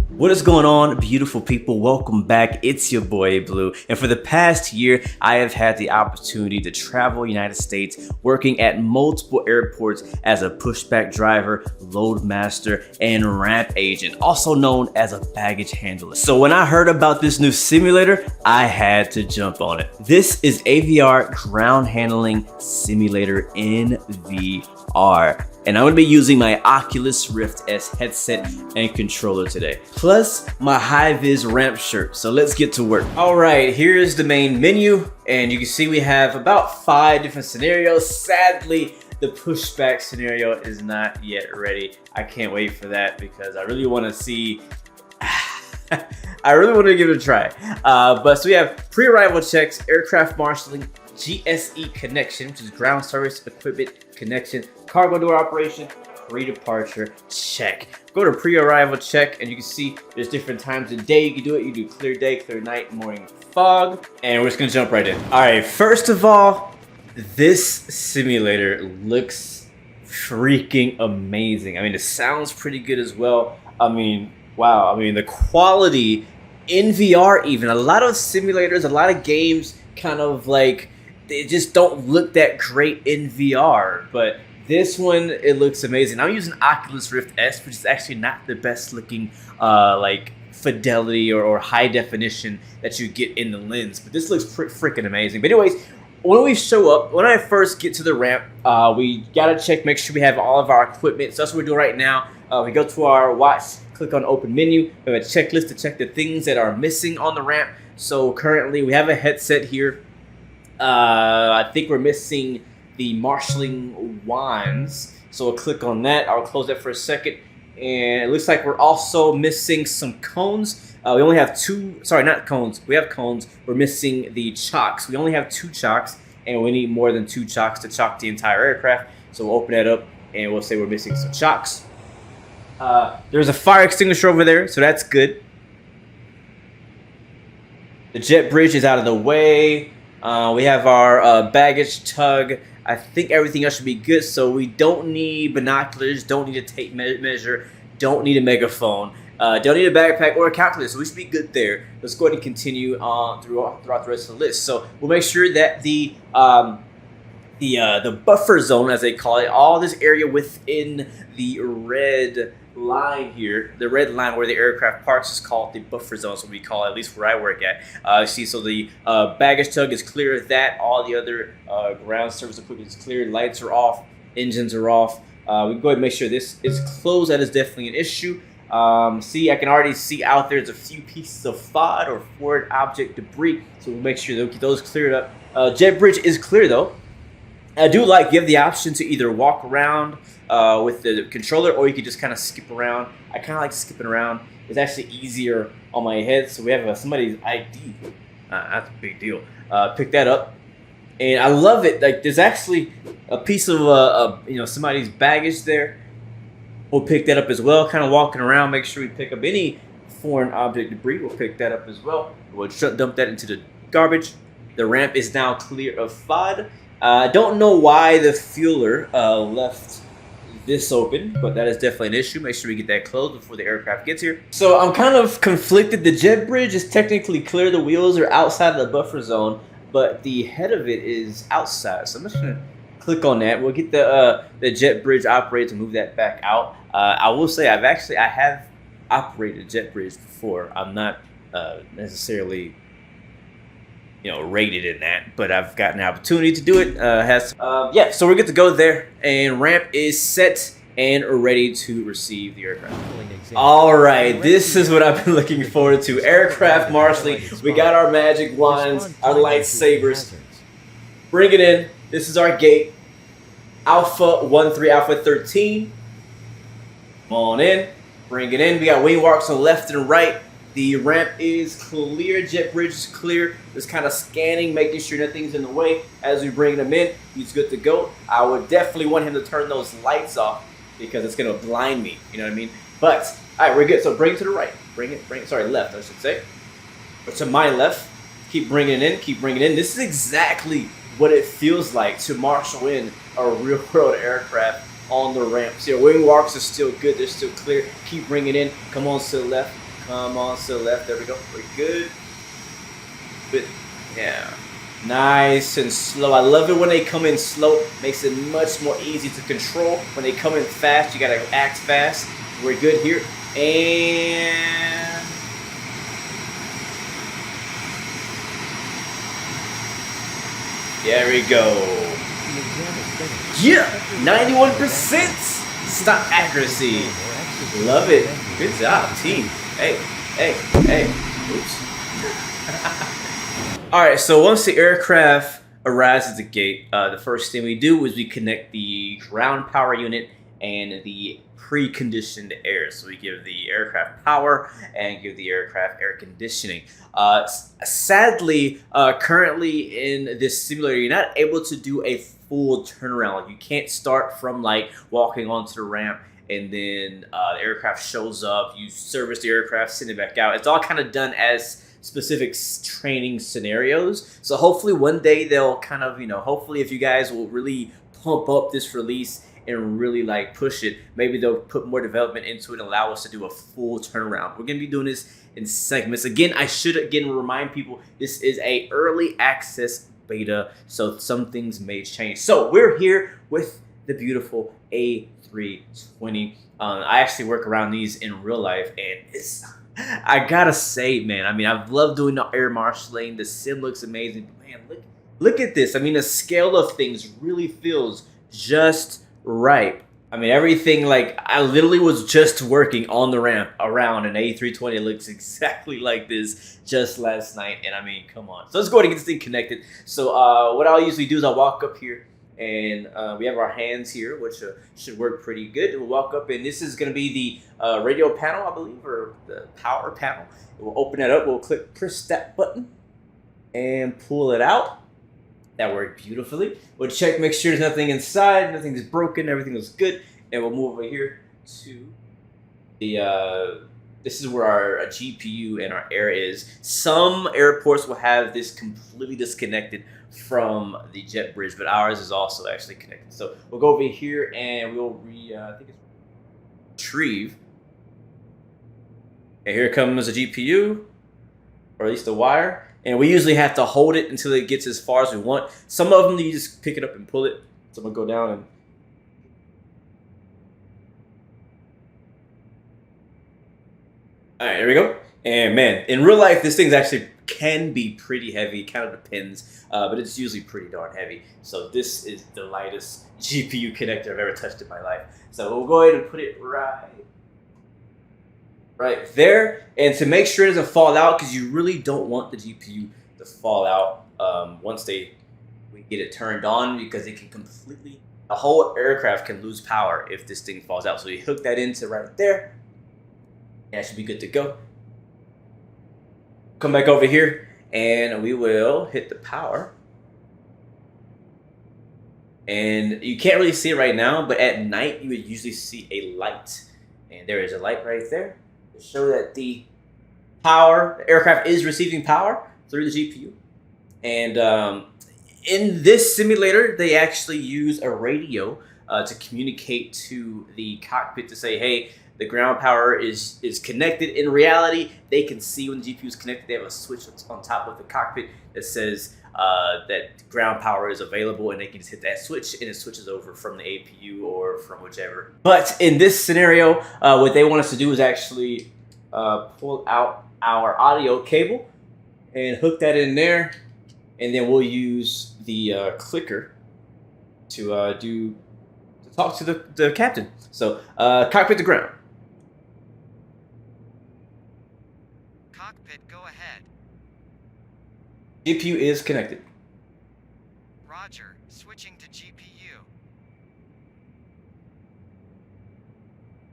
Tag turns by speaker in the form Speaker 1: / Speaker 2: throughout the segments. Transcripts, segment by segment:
Speaker 1: What is going on, beautiful people? Welcome back. It's your boy Blue, and for the past year I have had the opportunity to travel United States, working at multiple airports as a pushback driver, load master, and ramp agent, also known as a baggage handler. So when I heard about this new simulator, I had to jump on it. This is AVIAR Ground Handling Simulator in VR. And I'm gonna be using my Oculus Rift S headset and controller today, plus my high-vis ramp shirt. So let's get to work. All right, here's the main menu, and you can see we have about 5 different scenarios. Sadly, the pushback scenario is not yet ready. I can't wait for that because I really want to see. I really want to give it a try. But so we have pre-arrival checks, aircraft marshaling, GSE Connection, which is ground service equipment connection, cargo door operation, pre-departure check. Go to pre-arrival check, and you can see there's different times of day you can do it. You do clear day, clear night, morning fog, and we're just gonna jump right in. All right, first of all, this simulator looks freaking amazing. I mean, it sounds pretty good as well. I mean, wow. I mean, the quality in VR, even a lot of simulators, a lot of games kind of like, they just don't look that great in VR, but this one, it looks amazing. I'm using Oculus Rift S, which is actually not the best looking like fidelity or high definition that you get in the lens, but this looks freaking amazing. But anyways, when we show up, when I first get to the ramp, we gotta check, make sure we have all of our equipment. So that's what we're doing right now. We go to our watch, click on open menu. We have a checklist to check the things that are missing on the ramp. So currently we have a headset here. I think we're missing the marshalling wands, so we'll click on that. I'll close that for a second, and it looks like we're also missing some cones. We only have 2, sorry, not cones, we have cones. We're missing the chocks. We only have 2 chocks, and we need more than 2 chocks to chock the entire aircraft. So we'll open that up, and we'll say we're missing some chocks. There's a fire extinguisher over there, so that's good. The jet bridge is out of the way. We have our baggage tug. I think everything else should be good, so we don't need binoculars, don't need a tape measure, don't need a megaphone, don't need a backpack or a calculator, so we should be good there. Let's go ahead and continue throughout the rest of the list. So we'll make sure that the buffer zone, as they call it, all this area within the red line here, the red line where the aircraft parks, is called the buffer zone, so we call it, at least where I work at. See, so the baggage tug is clear of that. All the other ground service equipment is clear. Lights are off, engines are off. We can go ahead and make sure this is closed. That is definitely an issue. See, I can already see out there's a few pieces of FOD or forward object debris, so we'll make sure those cleared up. Jet bridge is clear though. I do like, you have the option to either walk around with the controller, or you could just kind of skip around. I kind of like skipping around. It's actually easier on my head. So we have somebody's ID. That's a big deal. Pick that up, and I love it. Like, there's actually a piece of somebody's baggage there. We'll pick that up as well. Kind of walking around, make sure we pick up any foreign object debris. We'll pick that up as well. We'll dump that into the garbage. The ramp is now clear of FOD. I don't know why the fueler left this open, but that is definitely an issue. Make sure we get that closed before the aircraft gets here. So I'm kind of conflicted. The jet bridge is technically clear. The wheels are outside of the buffer zone, but the head of it is outside. So I'm just gonna click on that. We'll get the jet bridge operator to move that back out. I will say I have operated a jet bridge before. I'm not necessarily rated in that, but I've gotten an opportunity to do it. Yeah, so we're good to go there, and ramp is set and ready to receive the aircraft. All right, this is what I've been looking forward to. Aircraft marshalling. We got our magic wands, our lightsabers. Bring it in. This is our gate. Alpha 13, Alpha 13. Come on in. Bring it in. We got wing walks on left and right. The ramp is clear, jet bridge is clear. Just kind of scanning, making sure nothing's in the way. As we bring them in, he's good to go. I would definitely want him to turn those lights off because it's gonna blind me, you know what I mean? But, all right, we're good. So bring it to the right. Bring it, sorry, left, I should say. Or to my left. Keep bringing it in, keep bringing it in. This is exactly what it feels like to marshal in a real-world aircraft on the ramp. So your wing walks are still good. They're still clear. Keep bringing in. Come on to the left. Come on to the left. There we go. We're good. But yeah. Nice and slow. I love it when they come in slow. Makes it much more easy to control. When they come in fast, you gotta act fast. We're good here. And there we go. Yeah, 91% stop accuracy. Love it. Good job, team. Hey. Oops. All right, so once the aircraft arrives at the gate, the first thing we do is we connect the ground power unit and the preconditioned air. So we give the aircraft power and give the aircraft air conditioning. Sadly, currently in this simulator, you're not able to do a full turnaround. You can't start from like walking onto the ramp and then the aircraft shows up, you service the aircraft, send it back out. It's all kind of done as specific training scenarios. So hopefully one day they'll kind of, hopefully if you guys will really pump up this release and really like push it, maybe they'll put more development into it and allow us to do a full turnaround. We're going to be doing this in segments. Again, I should remind people this is a early access beta, so some things may change. So we're here with the beautiful A320. I actually work around these in real life, and I gotta say, man, I mean, I've loved doing the air marshalling. The sim looks amazing. But man, look at this. I mean, the scale of things really feels just right. I mean, everything, like, I literally was just working on the ramp around an A320. It looks exactly like this just last night. And I mean, come on. So let's go ahead and get this thing connected. So what I'll usually do is I'll walk up here. And we have our hands here, which should work pretty good. We'll walk up, and this is going to be the radio panel, I believe, or the power panel. We'll open that up. We'll press that button and pull it out. That worked beautifully. We'll check, make sure there's nothing inside, nothing's broken, everything was good. And we'll move over here to the, this is where our GPU and our air is. Some airports will have this completely disconnected from the jet bridge, but ours is also actually connected. So we'll go over here and we'll I think it's retrieve. And here comes the GPU, or at least the wire. And we usually have to hold it until it gets as far as we want. Some of them you just pick it up and pull it. So I'm gonna go down and all right, there we go. And man, in real life, this thing's actually can be pretty heavy. Kind of depends, but it's usually pretty darn heavy. So this is the lightest GPU connector I've ever touched in my life. So we'll go ahead and put it right there. And to make sure it doesn't fall out, because you really don't want the GPU to fall out once we get it turned on, because it can completely, the whole aircraft can lose power if this thing falls out. So you hook that into right there. That should be good to go. Come back over here and we will hit the power. And you can't really see it right now, but at night you would usually see a light. And there is a light right there to show that the aircraft is receiving power through the GPU. And in this simulator, they actually use a radio to communicate to the cockpit to say, hey, the ground power is connected. In reality, they can see when the GPU is connected. They have a switch on top of the cockpit that says that ground power is available, and they can just hit that switch, and it switches over from the APU or from whichever. But in this scenario, what they want us to do is actually pull out our audio cable and hook that in there, and then we'll use the clicker to talk to the captain. So cockpit to ground.
Speaker 2: Cockpit, go ahead.
Speaker 1: GPU is connected.
Speaker 2: Roger, switching to GPU.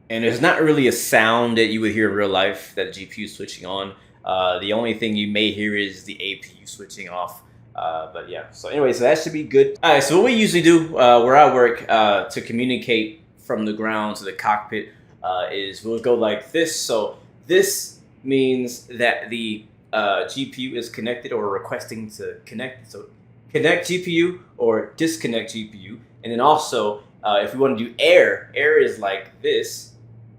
Speaker 1: And there's not really a sound that you would hear in real life that the GPU is switching on. The only thing you may hear is the APU switching off. But yeah, so anyway, so that should be good. All right, so what we usually do where I work to communicate from the ground to the cockpit is we'll go like this. So this means that the GPU is connected or requesting to connect. So connect GPU or disconnect GPU. And then also If we want to do air, air is like this.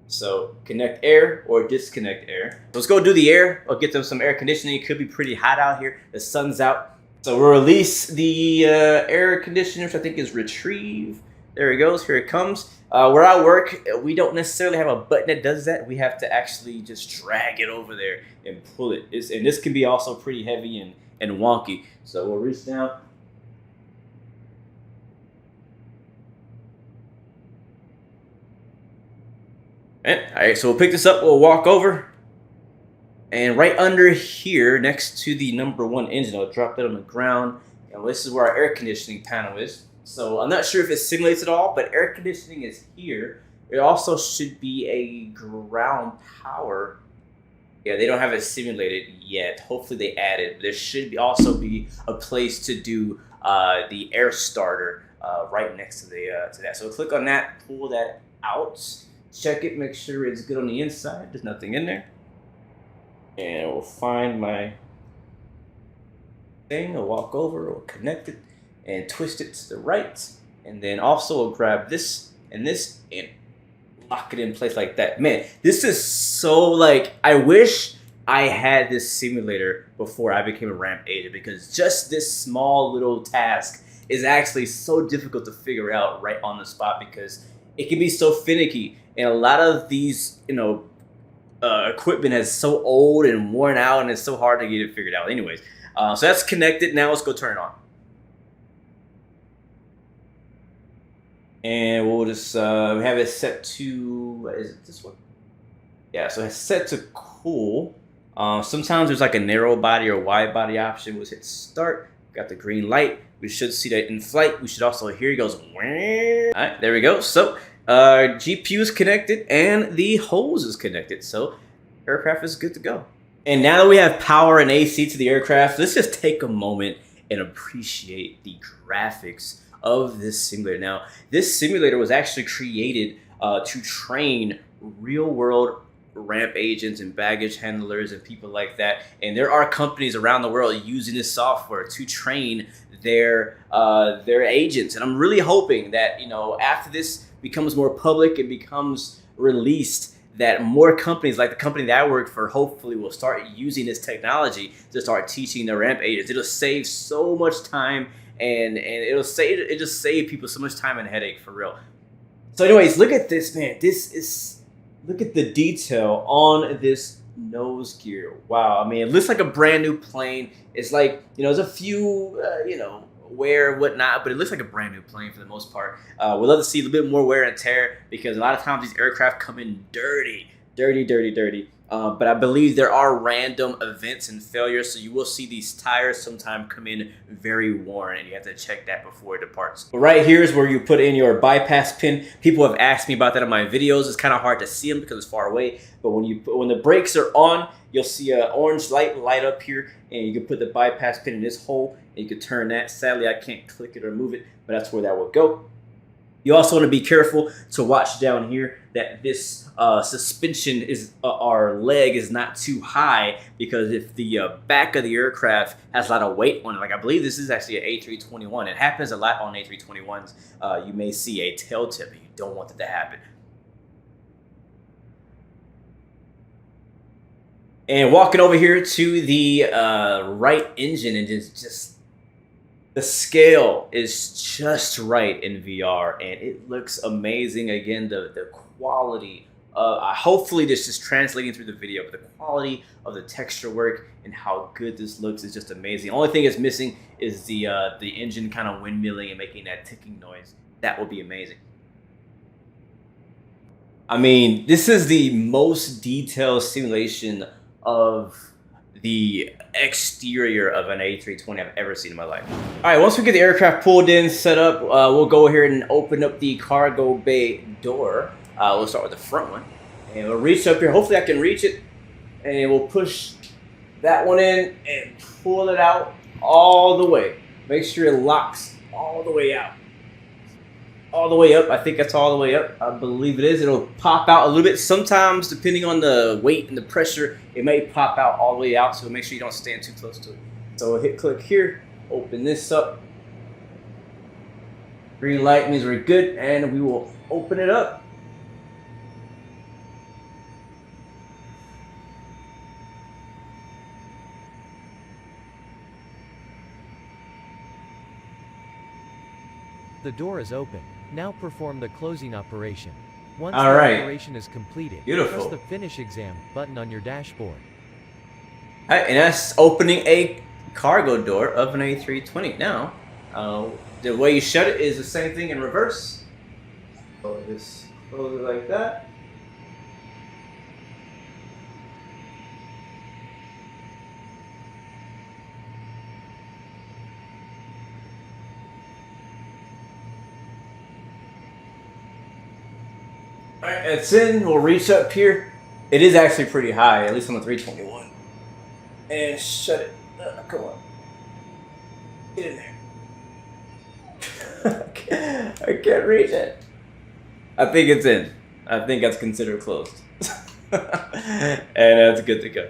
Speaker 1: So connect air or disconnect air. Let's go do the air. I'll get them some air conditioning. It could be pretty hot out here. The sun's out. So we'll release the air conditioner, which I think is retrieve. There it goes. Here it comes. Where I work, we don't necessarily have a button that does that. We have to actually just drag it over there and pull it. And this can be also pretty heavy and wonky. So we'll reach down. All right, so we'll pick this up. We'll walk over. And right under here, next to the #1 engine, I'll drop that on the ground. And this is where our air conditioning panel is. So I'm not sure if it simulates it all, but air conditioning is here. It also should be a ground power. Yeah, they don't have it simulated yet. Hopefully they add it. There should also be a place to do the air starter right next to that. So click on that, pull that out, check it, make sure it's good on the inside. There's nothing in there. And we'll find my thing. I'll walk over, we'll connect it and twist it to the right. And then also we'll grab this and lock it in place like that. Man, this is so like, I wish I had this simulator before I became a ramp agent, because just this small little task is actually so difficult to figure out right on the spot, because it can be so finicky. And a lot of these, equipment is so old and worn out, and it's so hard to get it figured out. Anyways, so that's connected. Now let's go turn it on. And we'll just have it set to, is it this one? Yeah, so it's set to cool. Sometimes there's like a narrow body or wide body option. We'll hit start. Got the green light. We should see that in flight. We should also hear it goes. All right, there we go. So GPU is connected and the hose is connected. So aircraft is good to go. And now that we have power and AC to the aircraft, let's just take a moment and appreciate the graphics of this simulator. Now, this simulator was actually created to train real-world ramp agents and baggage handlers and people like that. And there are companies around the world using this software to train their agents. And I'm really hoping that, after this becomes more public and becomes released, that more companies like the company that I work for hopefully will start using this technology to start teaching their ramp agents. It'll save so much time, and it just save people so much time and headache, for real. So anyways, look at this, man. Look at the detail on this nose gear. Wow, I mean, it looks like a brand new plane. It's like, there's a few, wear and whatnot, but it looks like a brand new plane for the most part. We'd love to see a little bit more wear and tear, because a lot of times these aircraft come in dirty. But I believe there are random events and failures, so you will see these tires sometime come in very worn, and you have to check that before it departs. But right here is where you put in your bypass pin. People have asked me about that in my videos. It's kind of hard to see them because it's far away, but when the brakes are on, you'll see an orange light up here, and you can put the bypass pin in this hole, and you can turn that. Sadly, I can't click it or move it, but that's where that will go. You also want to be careful to watch down here that this suspension our leg is not too high, because if the back of the aircraft has a lot of weight on it, like I believe this is actually an A321. It happens a lot on A321s. You may see a tail tip, and you don't want that to happen. And walking over here to the right engine, and just the scale is just right in VR, and it looks amazing. Again, the quality, hopefully this is translating through the video, but the quality of the texture work and how good this looks is just amazing. The only thing it's missing is the engine kind of windmilling and making that ticking noise. That would be amazing. I mean, this is the most detailed simulation of the exterior of an A320 I've ever seen in my life. All right, once we get the aircraft pulled in, set up, we'll go here and open up the cargo bay door. We'll start with the front one, and we'll reach up here. Hopefully I can reach it, and we'll push that one in and pull it out all the way. Make sure it locks all the way out. All the way up. I think that's all the way up. I believe it is. It'll pop out a little bit. Sometimes, depending on the weight and the pressure, it may pop out all the way out, so make sure you don't stand too close to it. So we'll hit click here, open this up. Green light means we're good, and we will open it up.
Speaker 3: The door is open. Now perform the closing operation. Once
Speaker 1: All
Speaker 3: the
Speaker 1: right.
Speaker 3: operation is completed,
Speaker 1: Beautiful.
Speaker 3: press the Finish Exam button on your dashboard.
Speaker 1: All right, and that's opening a cargo door of an A320. Now, the way you shut it is the same thing in reverse. So just close it like that. All right, it's in. We'll reach up here. It is actually pretty high, at least on the 321. And shut it. Come on. Get in there. I can't reach it. I think it's in. I think that's considered closed. And that's good to go.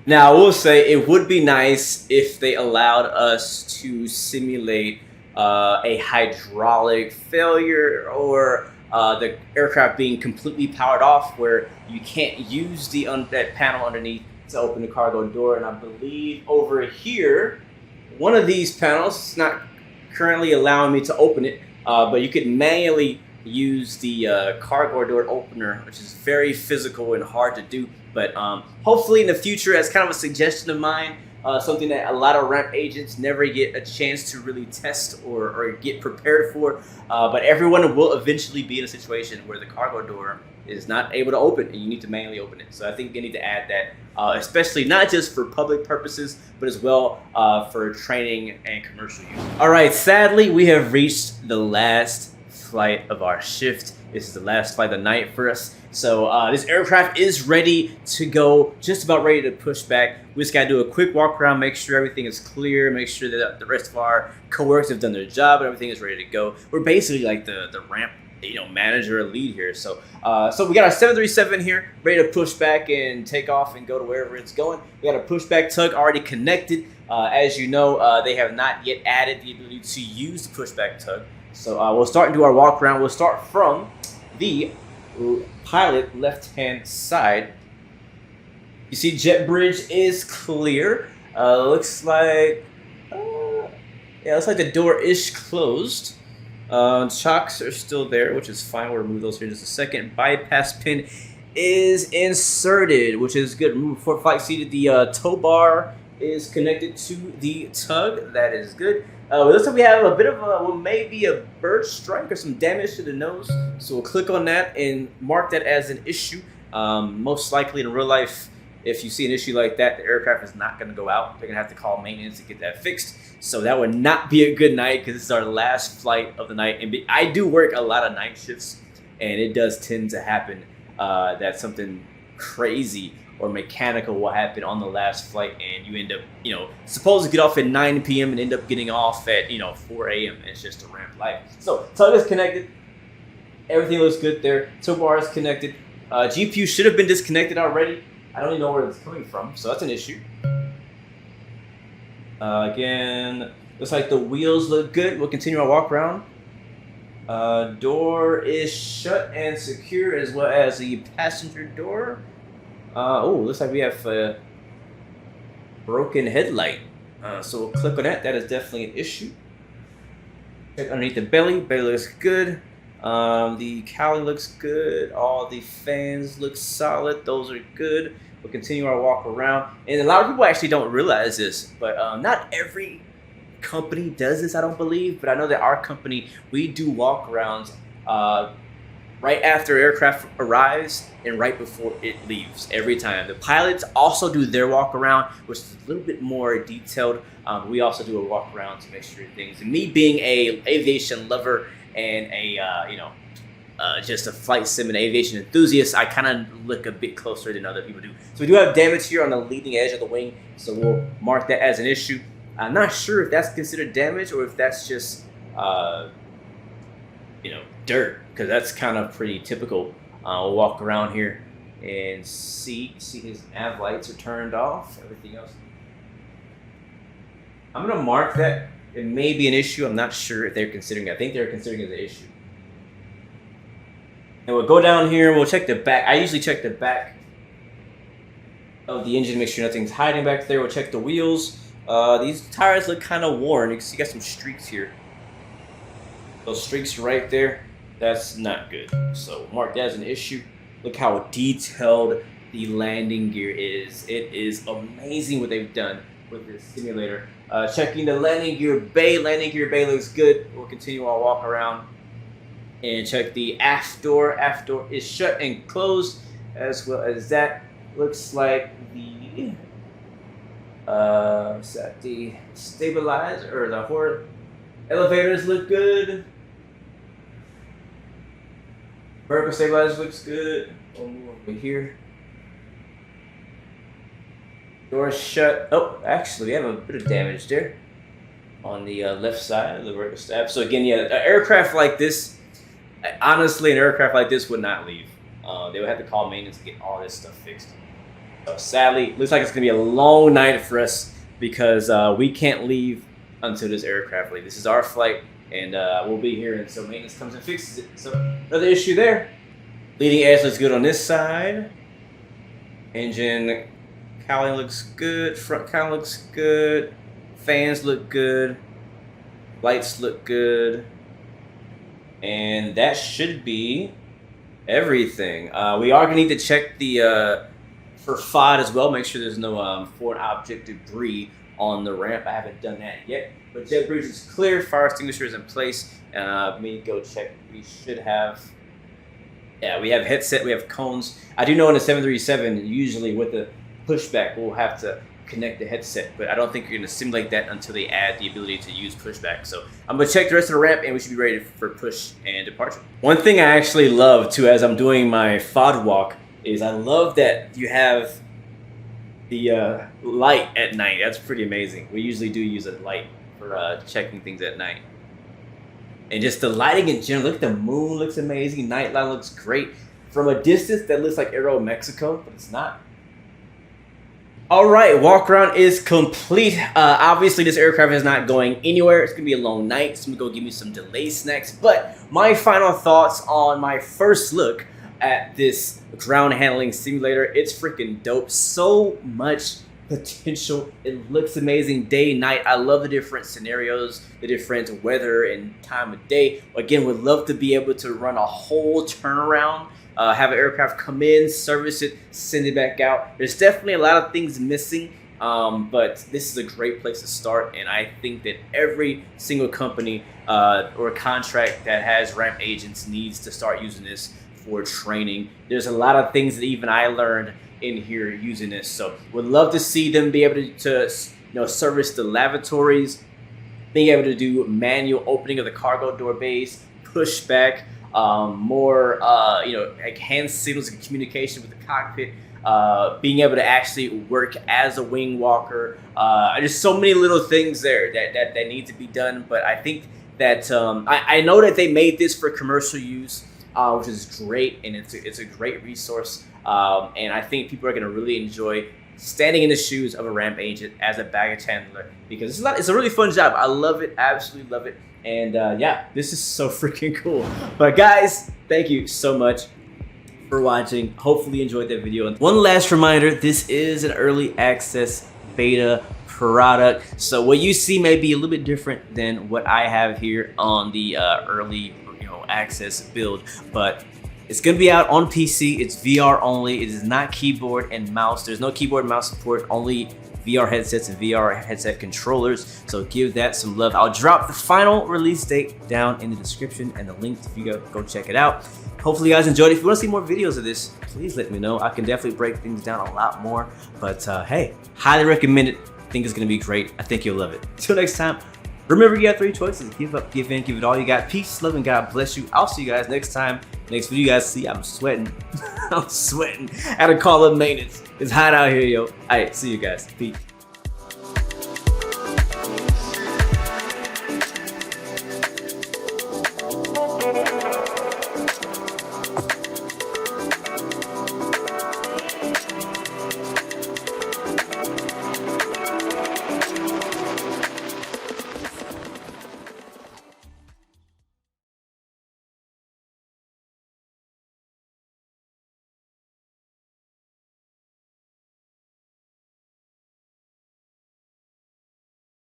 Speaker 1: Now, I will say it would be nice if they allowed us to simulate a hydraulic failure or the aircraft being completely powered off where you can't use that panel underneath to open the cargo door. And I believe over here, one of these panels is not currently allowing me to open it, but you could manually use the cargo door opener, which is very physical and hard to do. But hopefully in the future, as kind of a suggestion of mine, something that a lot of ramp agents never get a chance to really test or get prepared for. But everyone will eventually be in a situation where the cargo door is not able to open and you need to manually open it. So I think they need to add that, especially not just for public purposes, but as well for training and commercial use. All right, sadly, we have reached the last flight of our shift. This is the last flight of the night for us. So this aircraft is ready to go, just about ready to push back. We just gotta do a quick walk around, make sure everything is clear, make sure that the rest of our coworkers have done their job and everything is ready to go. We're basically like the ramp, manager or lead here. So so we got our 737 here, ready to push back and take off and go to wherever it's going. We got a pushback tug already connected. As you know, they have not yet added the ability to use the pushback tug. So we'll start and do our walk around. We'll start from the pilot left-hand side. You see jet bridge is clear. Looks like the door is closed. Chocks are still there, which is fine. We'll remove those here in just a second. Bypass pin is inserted, which is good. Remove before flight seated. The tow bar is connected to the tug. That is good. It looks like we have a bit of maybe a bird strike or some damage to the nose. So we'll click on that and mark that as an issue. Most likely in real life, if you see an issue like that, the aircraft is not going to go out. They're going to have to call maintenance to get that fixed. So that would not be a good night because this is our last flight of the night. And I do work a lot of night shifts, and it does tend to happen that something crazy or mechanical will happen on the last flight, and you end up, supposed to get off at 9 p.m. and end up getting off at, 4 a.m. It's just a ramp life. So tug is connected. Everything looks good there. Tow bar is connected. GPU should have been disconnected already. I don't even know where it's coming from, so that's an issue. Again, looks like the wheels look good. We'll continue our walk around. Door is shut and secure, as well as the passenger door. Looks like we have a broken headlight. So we'll click on that. That is definitely an issue. Check underneath the belly. Belly looks good. The cowling looks good. All the fans look solid. Those are good. We'll continue our walk around. And a lot of people actually don't realize this, but not every company does this, I don't believe. But I know that our company, we do walk arounds right after aircraft arrives and right before it leaves every time. The pilots also do their walk around, which is a little bit more detailed. We also do a walk around to make sure things. And me being a aviation lover and just a flight sim and aviation enthusiast, I kind of look a bit closer than other people do. So we do have damage here on the leading edge of the wing, so we'll mark that as an issue. I'm not sure if that's considered damage or if that's just dirt, because that's kind of pretty typical. We'll walk around here and see his nav lights are turned off. Everything else, I'm gonna mark that it may be an issue. I'm not sure if they're considering it. I think they're considering it an issue. And we'll go down here, we'll check the back. I usually check the back of the engine, make sure nothing's hiding back there. We'll check the wheels. These tires look kind of worn. You can see you got some streaks here. Those streaks right there, that's not good. So mark that as an issue. Look how detailed the landing gear is. It is amazing what they've done with this simulator. Checking the landing gear bay. Landing gear bay looks good. We'll continue our walk around and check the aft door. Aft door is shut and closed, as well as that. Looks like the stabilizer or the forward elevators look good. Vertical stabilizer looks good. We'll move over here. Door shut. Oh, actually, we have a bit of damage there on the left side of the vertical stab. So again, yeah, an aircraft like this, honestly, an aircraft like this would not leave. They would have to call maintenance to get all this stuff fixed. So sadly, looks like it's gonna be a long night for us because we can't leave until this aircraft leaves. This is our flight, and we'll be here until maintenance comes and fixes it. So another issue there. Leading edge looks good on this side. Engine cowling looks good. Front cowling looks good. Fans look good. Lights look good. And that should be everything. We are gonna need to check the for FOD as well. Make sure there's no foreign object debris on the ramp. I haven't done that yet. But jet bridge is clear. Fire extinguisher is in place. Me go check. We should have. Yeah, we have headset. We have cones. I do know in the 737, usually with the pushback, we'll have to connect the headset, but I don't think you're going to simulate that until they add the ability to use pushback. So I'm going to check the rest of the ramp, and we should be ready for push and departure. One thing I actually love too, as I'm doing my FOD walk, is I love that you have the light at night. That's pretty amazing. We usually do use a light for checking things at night. And just the lighting in general. Look at the moon, looks amazing. Night light looks great. From a distance, that looks like Aero Mexico, but it's not. All right, walk around is complete. Obviously, this aircraft is not going anywhere. It's gonna be a long night, so I'm gonna go give me some delay snacks. But my final thoughts on my first look at this ground handling simulator, it's freaking dope. So much potential. It looks amazing day, night. I love the different scenarios, the different weather and time of day. Again, would love to be able to run a whole turnaround. Have an aircraft come in, service it, send it back out. There's definitely a lot of things missing, but this is a great place to start, and I think that every single company or contract that has ramp agents needs to start using this for training. There's a lot of things that even I learned in here using this, so would love to see them be able to service the lavatories, being able to do manual opening of the cargo door bays, pushback, more like hand signals and communication with the cockpit, being able to actually work as a wing walker. There's so many little things there that need to be done, but I think that I know that they made this for commercial use, which is great, and it's a great resource, and I think people are going to really enjoy standing in the shoes of a ramp agent as a baggage handler, because it's a really fun job. I love it, absolutely love it. And yeah, this is so freaking cool. But guys, thank you so much for watching. Hopefully you enjoyed that video. And one last reminder, this is an early access beta product. So what you see may be a little bit different than what I have here on the early access build. But it's going to be out on PC. It's VR only. It is not keyboard and mouse. There's no keyboard and mouse support, only VR headsets and VR headset controllers, so give that some love. I'll drop the final release date down in the description and the link if you go check it out. Hopefully you guys enjoyed it. If you want to see more videos of this, please let me know. I can definitely break things down a lot more, but hey, highly recommend it. I think it's going to be great. I think you'll love it. Until next time, remember you got 3 choices. Give up, give in, give it all you got. Peace, love, and God bless you. I'll see you guys next time. Next video you guys see, I'm sweating. I'm sweating. I had to call up maintenance. It's hot out here, yo. All right, see you guys. Peace.